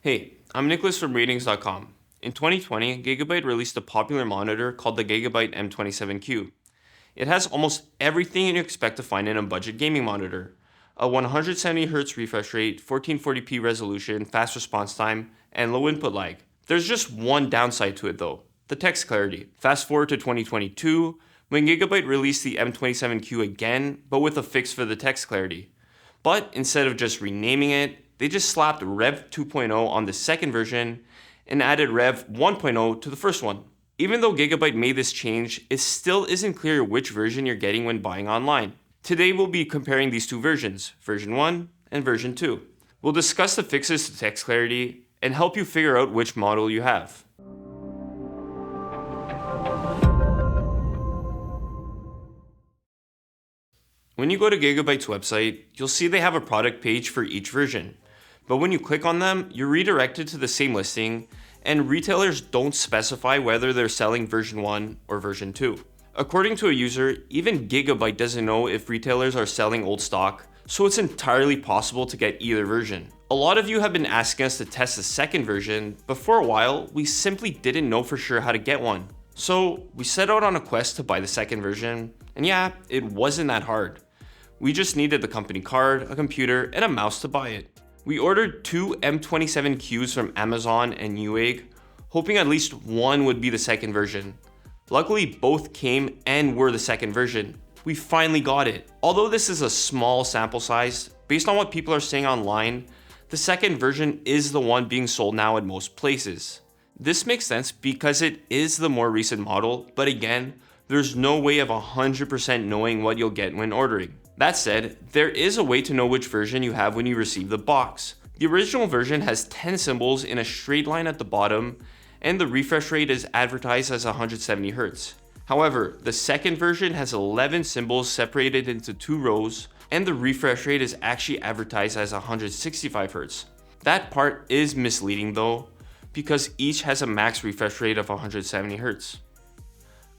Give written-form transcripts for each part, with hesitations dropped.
Hey, I'm Nicholas from ratings.com. In 2020, Gigabyte released a popular monitor called the Gigabyte M27Q. It has almost everything you expect to find in a budget gaming monitor. A 170Hz refresh rate, 1440p resolution, fast response time, and low input lag. There's just one downside to it though, the text clarity. Fast forward to 2022, when Gigabyte released the M27Q again, but with a fix for the text clarity. But instead of just renaming it, they just slapped Rev 2.0 on the second version and added Rev 1.0 to the first one. Even though Gigabyte made this change, it still isn't clear which version you're getting when buying online. Today we'll be comparing these two versions, version 1 and version 2. We'll discuss the fixes to text clarity and help you figure out which model you have. When you go to Gigabyte's website, you'll see they have a product page for each version. But when you click on them, you're redirected to the same listing, and retailers don't specify whether they're selling version 1 or version 2. According to a user, even Gigabyte doesn't know if retailers are selling old stock, so it's entirely possible to get either version. A lot of you have been asking us to test the second version, but for a while, we simply didn't know for sure how to get one. So we set out on a quest to buy the second version, and yeah, it wasn't that hard. We just needed the company card, a computer, and a mouse to buy it. We ordered two M27Qs from Amazon and Newegg, hoping at least one would be the second version. Luckily, both came and were the second version. We finally got it. Although this is a small sample size, based on what people are saying online, the second version is the one being sold now at most places. This makes sense because it is the more recent model, but again, there's no way of 100% knowing what you'll get when ordering. That said, there is a way to know which version you have when you receive the box. The original version has 10 symbols in a straight line at the bottom, and the refresh rate is advertised as 170Hz. However, the second version has 11 symbols separated into 2 rows, and the refresh rate is actually advertised as 165Hz. That part is misleading though, because each has a max refresh rate of 170Hz.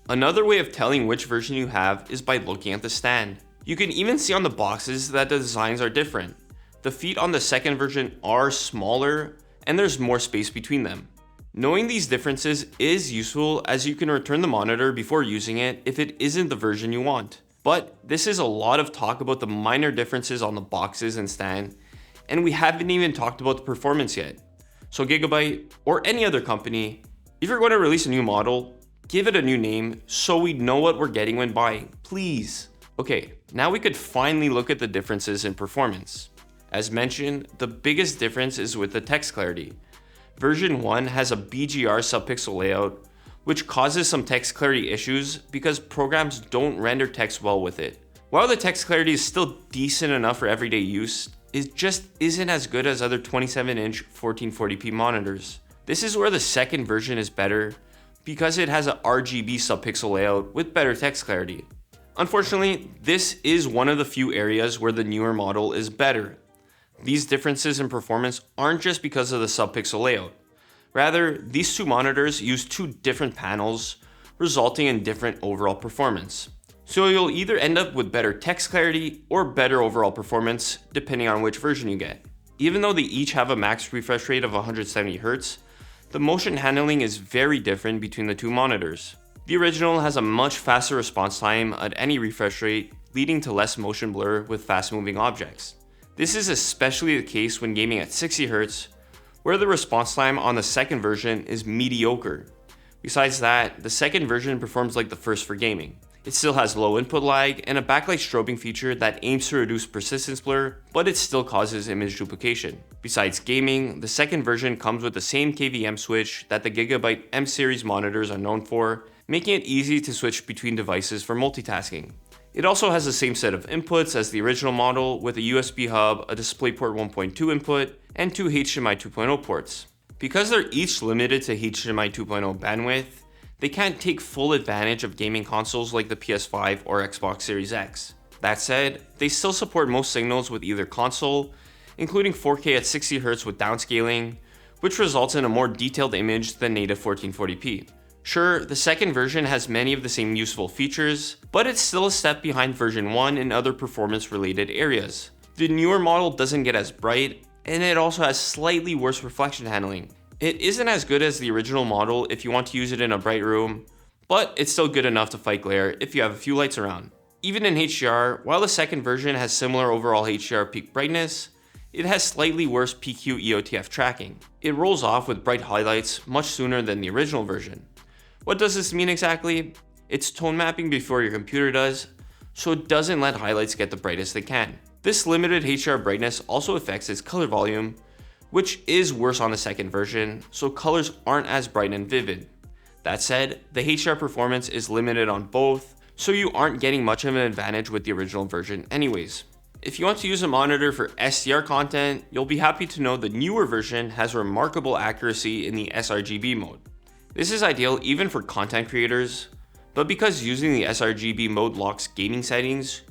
Another way of telling which version you have is by looking at the stand. You can even see on the boxes that the designs are different. The feet on the second version are smaller, and there's more space between them. Knowing these differences is useful as you can return the monitor before using it if it isn't the version you want. But this is a lot of talk about the minor differences on the boxes and stand, and we haven't even talked about the performance yet. So Gigabyte, or any other company, if you're going to release a new model, give it a new name so we know what we're getting when buying, please. Okay, now we could finally look at the differences in performance. As mentioned, the biggest difference is with the text clarity. Version 1 has a BGR subpixel layout, which causes some text clarity issues because programs don't render text well with it. While the text clarity is still decent enough for everyday use, it just isn't as good as other 27-inch 1440p monitors. This is where the second version is better because it has a RGB subpixel layout with better text clarity. Unfortunately, this is one of the few areas where the newer model is better. These differences in performance aren't just because of the subpixel layout. Rather, these two monitors use two different panels, resulting in different overall performance. So you'll either end up with better text clarity or better overall performance, depending on which version you get. Even though they each have a max refresh rate of 170Hz, the motion handling is very different between the two monitors. The original has a much faster response time at any refresh rate, leading to less motion blur with fast-moving objects. This is especially the case when gaming at 60Hz, where the response time on the second version is mediocre. Besides that, the second version performs like the first for gaming. It still has low input lag and a backlight strobing feature that aims to reduce persistence blur, but it still causes image duplication. Besides gaming, the second version comes with the same KVM switch that the Gigabyte M series monitors are known for, making it easy to switch between devices for multitasking. It also has the same set of inputs as the original model with a USB hub, a DisplayPort 1.2 input, and 2 HDMI 2.0 ports. Because they're each limited to HDMI 2.0 bandwidth, they can't take full advantage of gaming consoles like the PS5 or Xbox Series X. That said, they still support most signals with either console, including 4K at 60Hz with downscaling, which results in a more detailed image than native 1440p. Sure, the second version has many of the same useful features, but it's still a step behind version 1 in other performance-related areas. The newer model doesn't get as bright, and it also has slightly worse reflection handling. It isn't as good as the original model if you want to use it in a bright room, but it's still good enough to fight glare if you have a few lights around. Even in HDR, while the second version has similar overall HDR peak brightness, it has slightly worse PQ EOTF tracking. It rolls off with bright highlights much sooner than the original version. What does this mean exactly? It's tone mapping before your computer does, so it doesn't let highlights get the brightest they can. This limited HDR brightness also affects its color volume, which is worse on the second version, so colors aren't as bright and vivid. That said, the HDR performance is limited on both, so you aren't getting much of an advantage with the original version anyways. If you want to use a monitor for SDR content, you'll be happy to know the newer version has remarkable accuracy in the sRGB mode. This is ideal even for content creators, but because using the sRGB mode locks gaming settings,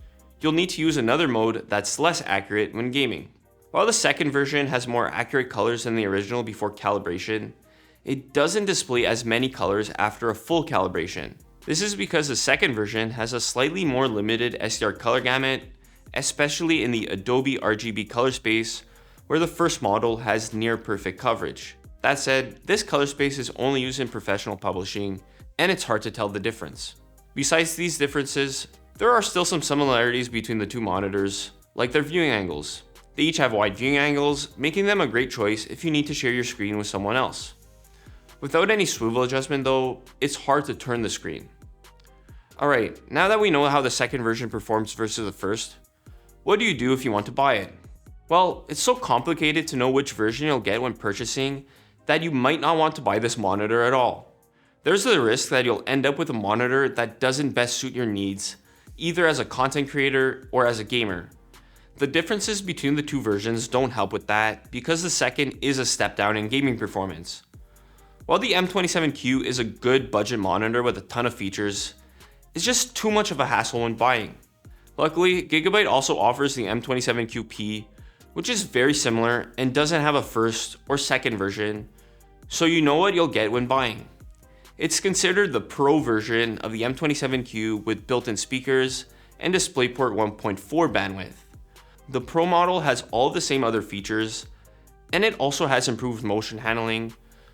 you'll need to use another mode that's less accurate when gaming. While the second version has more accurate colors than the original before calibration, it doesn't display as many colors after a full calibration. This is because the second version has a slightly more limited SDR color gamut, especially in the Adobe RGB color space, where the first model has near perfect coverage. That said, this color space is only used in professional publishing, and it's hard to tell the difference. Besides these differences, there are still some similarities between the two monitors, like their viewing angles. They each have wide viewing angles, making them a great choice if you need to share your screen with someone else. Without any swivel adjustment though, it's hard to turn the screen. Alright, now that we know how the second version performs versus the first, what do you do if you want to buy it? Well, it's so complicated to know which version you'll get when purchasing that you might not want to buy this monitor at all. There's the risk that you'll end up with a monitor that doesn't best suit your needs, either as a content creator or as a gamer. The differences between the two versions don't help with that because the second is a step down in gaming performance. While the M27Q is a good budget monitor with a ton of features, it's just too much of a hassle when buying. Luckily, Gigabyte also offers the M27Q P, which is very similar and doesn't have a first or second version, so you know what you'll get when buying. It's considered the Pro version of the M27Q with built-in speakers and DisplayPort 1.4 bandwidth. The Pro model has all the same other features, and it also has improved motion handling,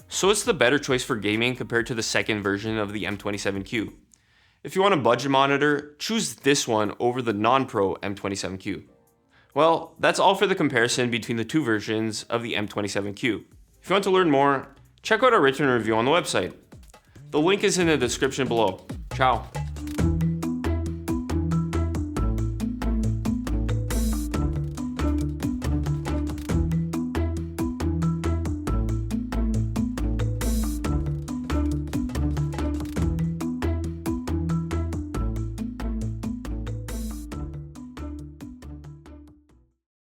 so it's the better choice for gaming compared to the second version of the M27Q. If you want a budget monitor, choose this one over the non-Pro M27Q. Well, that's all for the comparison between the two versions of the M27Q. If you want to learn more, check out our written review on the website. The link is in the description below. Ciao.